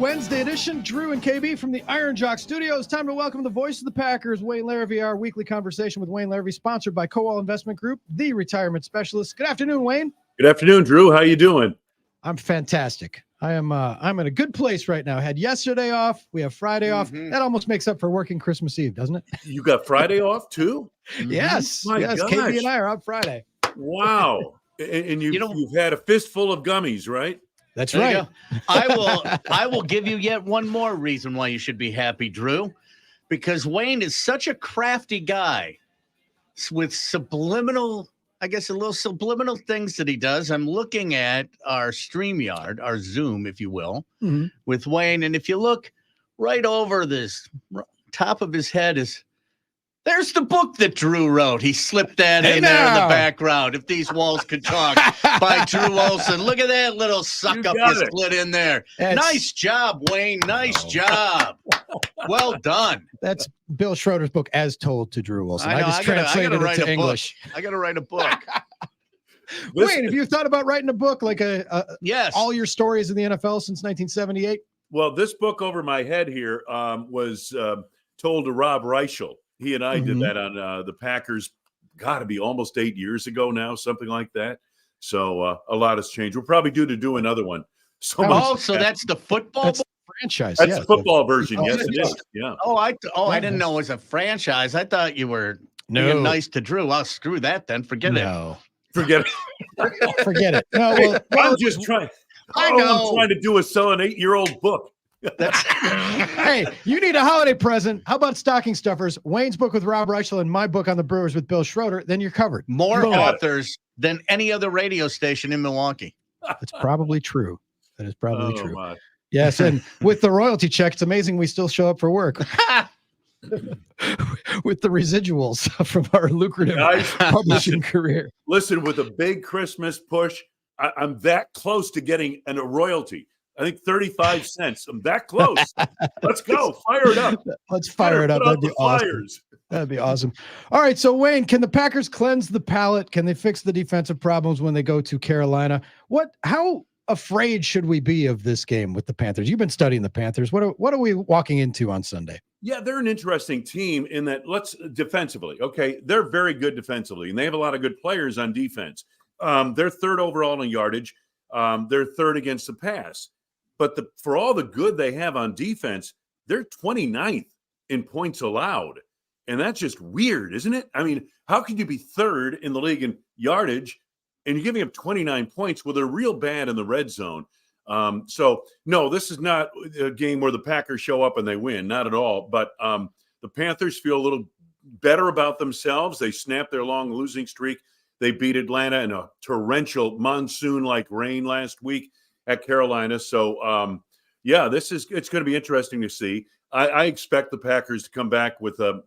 Wednesday edition. Drew and KB from the Iron Jock Studios. Time to welcome the voice of the Packers, Wayne Larrivee. Our weekly conversation with Wayne Larrivee, sponsored by Coal Investment Group, the retirement specialist. Good afternoon, Wayne. Good afternoon, Drew. How you doing? I'm fantastic. I'm in a good place right now. I had yesterday off. We have Friday off. That almost makes up for working Christmas Eve, doesn't it? You got Friday off too? Yes. My yes. gosh. KB and I are out Friday. Wow. And you've had a fistful of gummies, right? That's There you right. go. I will give you yet one more reason why you should be happy, Drew, because Wayne is such a crafty guy with subliminal, I guess, a little subliminal things that he does. I'm looking at our StreamYard, our Zoom, if you will, with Wayne. And if you look right over this top of his head there's the book that Drew wrote. He slipped that in there in the background. If These Walls Could Talk by Drew Olson. Look at that little suck up you split in there. Nice job, Wayne. Nice job. Well done. That's Bill Schroeder's book, As Told to Drew Wilson. I know, I just translated it to English. I got to write a book. Wayne, have you thought about writing a book like yes, all your stories in the NFL since 1978? Well, this book over my head here was told to Rob Reichel. He and I did that on the Packers, got to be almost 8 years ago now, something like that. So a lot has changed. We're probably due to do another one. So that's the football book? Franchise. That's the football version. Yes, it is. Yeah. I didn't know it was a franchise. I thought you were being nice to Drew. I'll screw that then. Forget it. Forget it. Forget it. No, well, I'm just trying. I'm trying to do is sell an 8-year-old book. Hey, you need a holiday present. How about stocking stuffers? Wayne's book with Rob Reichel and my book on the Brewers with Bill Schroeder. Then you're covered. More authors than any other radio station in Milwaukee. That's probably true. That is probably true. My. Yes, and with the royalty check, it's amazing we still show up for work. With the residuals from our lucrative publishing career. Listen, with a big Christmas push, I'm that close to getting a royalty. I think 35 cents. I'm that close. Let's go. Fire it up. Let's fire it up. That'd be awesome. Fires. That'd be awesome. All right. So, Wayne, can the Packers cleanse the palate? Can they fix the defensive problems when they go to Carolina? How afraid should we be of this game with the Panthers? You've been studying the Panthers. What are we walking into on Sunday? Yeah, they're an interesting team in that defensively. Okay. They're very good defensively, and they have a lot of good players on defense. They're third overall in yardage. They're third against the pass. But for all the good they have on defense, they're 29th in points allowed. And that's just weird, isn't it? I mean, how can you be third in the league in yardage and you're giving up 29 points? Well, they're real bad in the red zone. So, no, this is not a game where the Packers show up and they win. Not at all. But the Panthers feel a little better about themselves. They snapped their long losing streak. They beat Atlanta in a torrential monsoon-like rain last week at Carolina. So, it's going to be interesting to see. I expect the Packers to come back with a,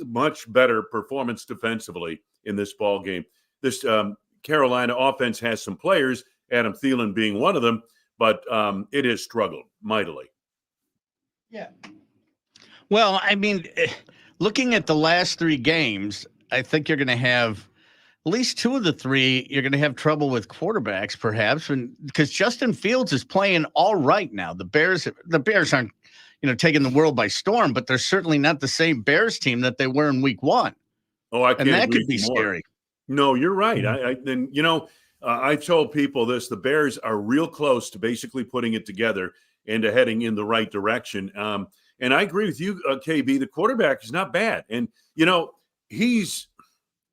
much better performance defensively in this ball game. This Carolina offense has some players, Adam Thielen being one of them, but it has struggled mightily. Yeah. Well, I mean, looking at the last 3 games, I think you're going to have at least 2 of the 3, you're going to have trouble with quarterbacks, perhaps, because Justin Fields is playing all right now. The Bears aren't, taking the world by storm, but they're certainly not the same Bears team that they were in Week 1. Oh, I can't. And that could be scary. No, you're right. I told people this: the Bears are real close to basically putting it together and to heading in the right direction. And I agree with you, KB. The quarterback is not bad, and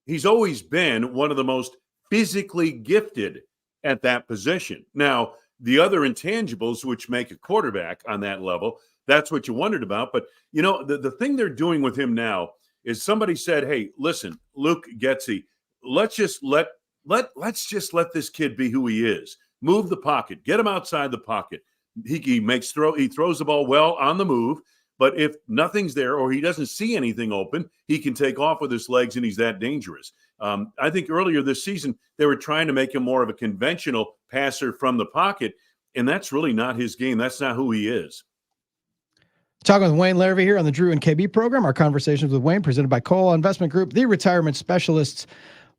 He's always been one of the most physically gifted at that position. Now, the other intangibles which make a quarterback on that level, that's what you wondered about. But, the thing they're doing with him now is somebody said, hey, listen, Luke Getsy, let's just let this kid be who he is. Move the pocket. Get him outside the pocket. He throws the ball well on the move. But if nothing's there or he doesn't see anything open, he can take off with his legs, and he's that dangerous. I think earlier this season, they were trying to make him more of a conventional passer from the pocket, and that's really not his game. That's not who he is. Talking with Wayne Larrivee here on the Drew and KB program. Our conversations with Wayne presented by Coal Investment Group, the retirement specialists.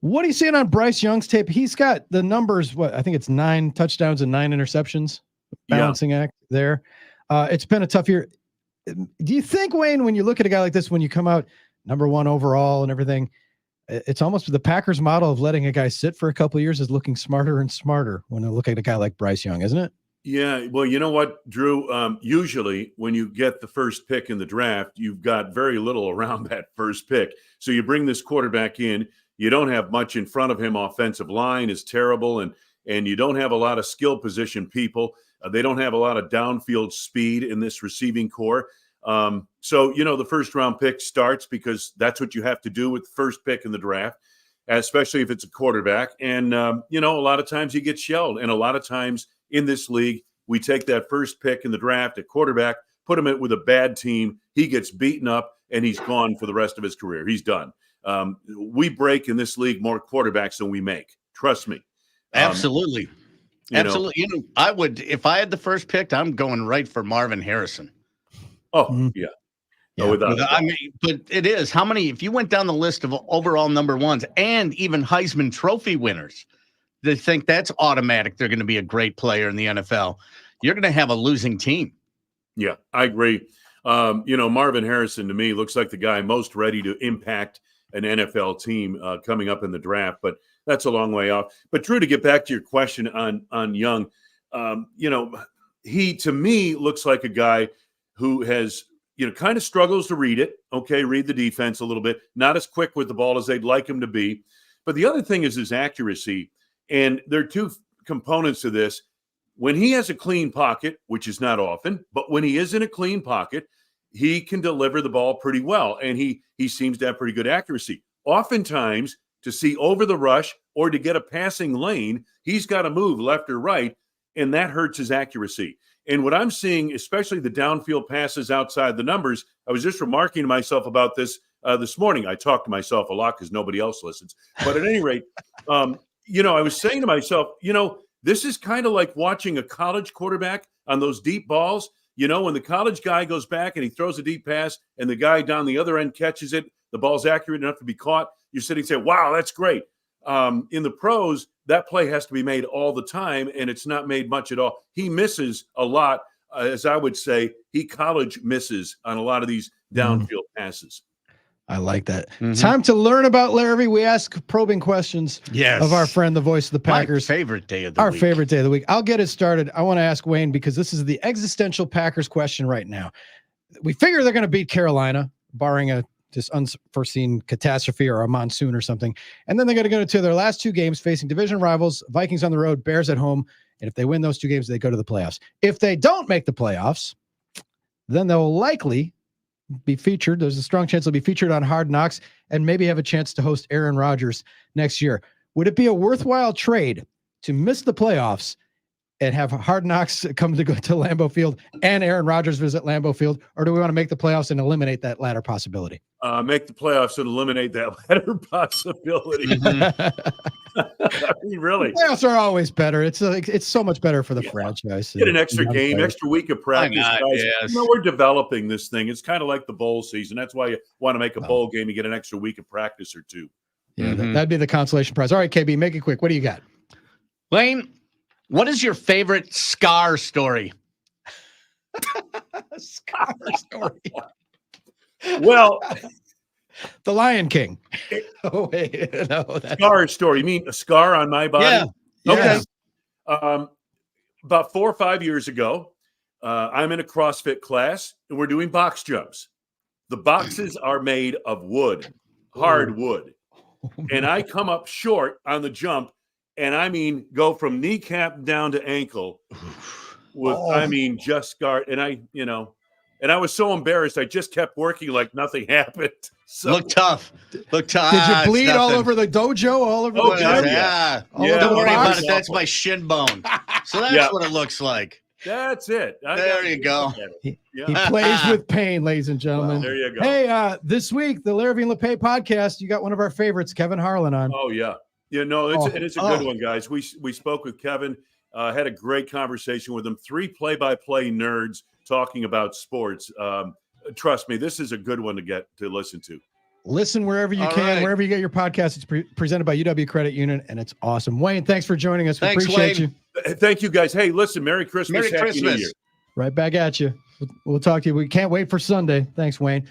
What are you seeing on Bryce Young's tape? He's got the numbers, I think it's 9 touchdowns and 9 interceptions. balancing act there. It's been a tough year. Do you think, Wayne, when you look at a guy like this, when you come out number 1 overall and everything, it's almost the Packers model of letting a guy sit for a couple of years is looking smarter and smarter when they look at a guy like Bryce Young, isn't it? Yeah, well, you know what, Drew? Usually when you get the first pick in the draft, you've got very little around that first pick. So you bring this quarterback in, you don't have much in front of him. Offensive line is terrible, and you don't have a lot of skill position people. They don't have a lot of downfield speed in this receiving core. So, the first round pick starts because that's what you have to do with the first pick in the draft, especially if it's a quarterback. And, a lot of times he gets shelled. And a lot of times in this league, we take that first pick in the draft at quarterback, put him with a bad team. He gets beaten up and he's gone for the rest of his career. He's done. We break in this league more quarterbacks than we make. Trust me. Absolutely. Absolutely. I would, if I had the first pick, I'm going right for Marvin Harrison. Oh, yeah. No, but it is how many, if you went down the list of overall number 1s and even Heisman Trophy winners, they think that's automatic. They're going to be a great player in the NFL. You're going to have a losing team. Yeah, I agree. Marvin Harrison to me looks like the guy most ready to impact an NFL team coming up in the draft, but that's a long way off. But Drew, to get back to your question on Young, he to me looks like a guy who has, kind of struggles to read it. Okay, read the defense a little bit. Not as quick with the ball as they'd like him to be. But the other thing is his accuracy. And there are two components to this. When he has a clean pocket, which is not often, but when he is in a clean pocket, he can deliver the ball pretty well. And he seems to have pretty good accuracy. Oftentimes, to see over the rush or to get a passing lane, he's got to move left or right, and that hurts his accuracy. And what I'm seeing, especially the downfield passes outside the numbers, I was just remarking to myself about this this morning. I talk to myself a lot because nobody else listens. But at any rate, I was saying to myself, this is kind of like watching a college quarterback on those deep balls. When the college guy goes back and he throws a deep pass and the guy down the other end catches it, the ball's accurate enough to be caught, you're sitting and saying, wow, that's great. In the pros, that play has to be made all the time, and it's not made much at all. He misses a lot, as I would say. He college misses on a lot of these downfield passes. I like that. Mm-hmm. Time to learn about Larrivee. We ask probing questions of our friend, the voice of the Packers. My favorite day of the week. Our favorite day of the week. I'll get it started. I want to ask Wayne because this is the existential Packers question right now. We figure they're going to beat Carolina, barring this unforeseen catastrophe or a monsoon or something. And then they're going to go to their last 2 games facing division rivals, Vikings on the road, Bears at home. And if they win those 2 games, they go to the playoffs. If they don't make the playoffs, then they'll likely be featured. There's a strong chance they'll be featured on Hard Knocks and maybe have a chance to host Aaron Rodgers next year. Would it be a worthwhile trade to miss the playoffs and have Hard Knocks come to go to Lambeau Field and Aaron Rodgers visit Lambeau Field? Or do we want to make the playoffs and eliminate that latter possibility? Make the playoffs and eliminate that latter possibility. I mean, really, playoffs are always better. It's so much better for the franchise. Get an extra game, extra week of practice, guys. Yes. We're developing this thing. It's kind of like the bowl season. That's why you want to make a bowl game. You get an extra week of practice or 2. Yeah, that'd be the consolation prize. All right, KB, make it quick. What do you got? Wayne, what is your favorite Scar story? Scar story. Well, The Lion King. Oh, wait. No, Scar story. You mean a scar on my body? Yeah. Okay. Yes. About 4 or 5 years ago, I'm in a CrossFit class, and we're doing box jumps. The boxes are made of wood, hard wood. And I come up short on the jump, and I mean go from kneecap down to ankle with, just scarred. And I was so embarrassed. I just kept working like nothing happened. So, Look tough. Did you bleed all over the dojo? All over the gym? Yeah. Don't worry about it. That's my shin bone. So that's what it looks like. That's it. There you go. He plays with pain, ladies and gentlemen. Well, there you go. Hey, this week, the Larrivee and LePay podcast, you got one of our favorites, Kevin Harlan, on. Oh, yeah. It's a good one, guys. We spoke with Kevin, had a great conversation with him. 3 play-by-play nerds talking about sports. Trust me, this is a good one to listen to. Listen wherever you can, wherever you get your podcast. It's presented by UW Credit Union, and it's awesome. Wayne, thanks for joining us. We appreciate you. Thank you, guys. Hey, listen, Merry Christmas. Merry Happy New Christmas. Year. Right back at you. We'll talk to you. We can't wait for Sunday. Thanks, Wayne.